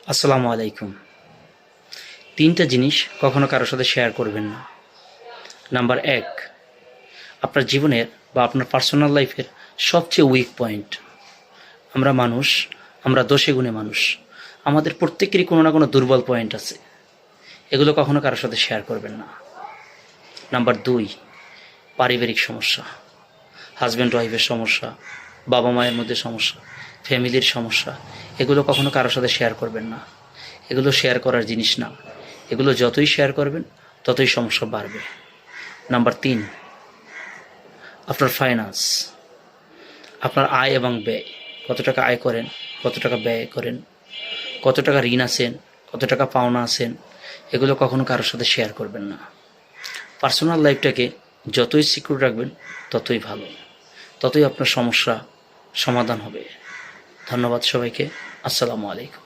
আসসালামু আলাইকুম। ৩টা জিনিস কখনো কারো সাথে শেয়ার করবেন না। নাম্বার ১, আপনার জীবনের বা আপনার পার্সোনাল লাইফের সবচেয়ে উইক পয়েন্ট। আমরা মানুষ, আমরা দোষে গুণে মানুষ। আমাদের প্রত্যেকেরই কোনো না কোনো দুর্বল পয়েন্ট আছে। এগুলো কখনো কারো সাথে শেয়ার করবেন না। নাম্বার ২, পারিবারিক সমস্যা, হাজব্যান্ড ওয়াইফের সমস্যা, বাবা মায়ের মধ্যে সমস্যা, ফ্যামিলির সমস্যা, এগুলো কখনো কারো সাথে শেয়ার করবেন না। এগুলো শেয়ার করার জিনিস না। এগুলো যতই শেয়ার করবেন ততই সমস্যা বাড়বে। নাম্বার ৩, আপনার ফাইন্যান্স, আপনার আয় এবং ব্যয়, কত টাকা আয় করেন, কত টাকা ব্যয় করেন, কত টাকা ঋণ আছেন, কত টাকা পাওনা আছেন, এগুলো কখনো কারোর সাথে শেয়ার করবেন না। পার্সোনাল লাইফটাকে যতই সিকিউর রাখবেন ততই ভালো, ততই আপনার সমস্যা সমাধান হবে। ধন্যবাদ সবাইকে। আসসালামু আলাইকুম।